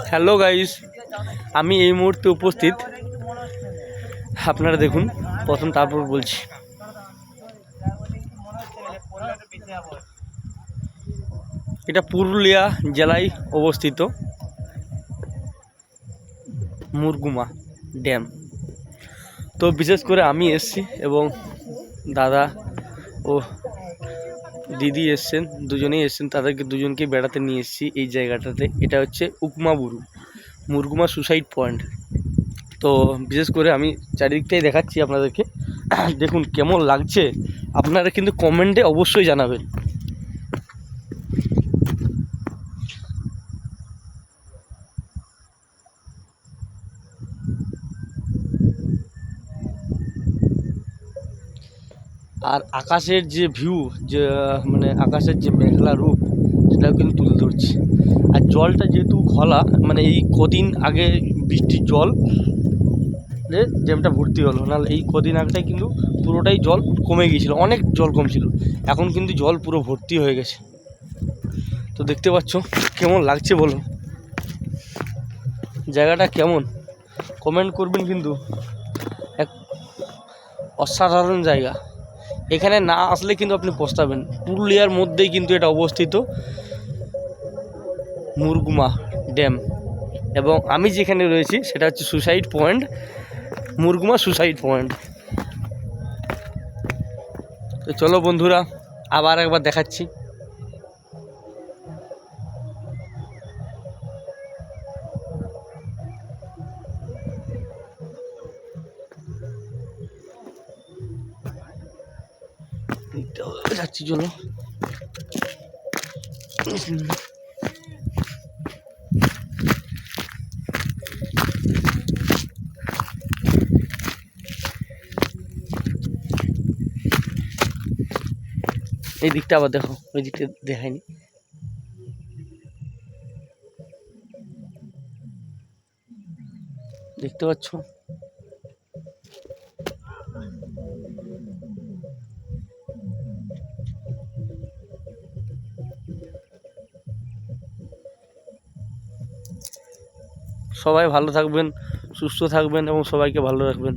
Hello guys, আমি এই মুহূর্তে উপস্থিত। আপনারা দেখুন, প্রথম তারপর বলছি। এটা পুরুলিয়া জেলায় অবস্থিত মুরগুমা ড্যাম। তো বিশেষ করে আমি এসছি এবং দাদা ও দিদি এসছেন, দুজনেই এসছেন। তাদেরকে দুজনকে বেড়াতে নিয়ে এসেছি এই জায়গাটাতে। এটা হচ্ছে উকমাবুরু মুরগুমা সুসাইড পয়েন্ট। তো বিশেষ করে আমি চারিদিকটাই দেখাচ্ছি আপনাদেরকে। দেখুন কেমন লাগছে, আপনারা কিন্তু কমেন্টে অবশ্যই জানাবেন। আর আকাশের যে ভিউ, যে মানে আকাশের যে মেঘলা রূপ, সেটাও কিন্তু তুলে ধরছে। আর জলটা যেহেতু ঘোলা, মানে এই কদিন আগে বৃষ্টির জল ড্যামটা ভর্তি হলো, নাহলে এই কদিন আগটাই কিন্তু পুরোটাই জল কমে গিয়েছিল, অনেক জল কমছিল। এখন কিন্তু জল পুরো ভর্তি হয়ে গেছে। তো দেখতে পাচ্ছ কেমন লাগছে বলো, জায়গাটা কেমন কমেন্ট করবেন কিন্তু। এক অসাধারণ জায়গা, এখানে না আসলে কিন্তু আপনি পস্তাবেন। পুরুলিয়ার মধ্যেই কিন্তু এটা অবস্থিত, মুরগুমা ড্যাম। এবং আমি যেখানে রয়েছি সেটা হচ্ছে suicide point, Murguma suicide point. তো চলো বন্ধুরা, আবার একবার দেখাচ্ছি। যাচ্ছি, চলো। এই দিকটা আবার দেখো, ওই দিকটা দেখায়নি। দেখতে পাচ্ছ সবাই ভালো থাকবেন, সুস্থ থাকবেন এবং সবাইকে ভালো রাখবেন।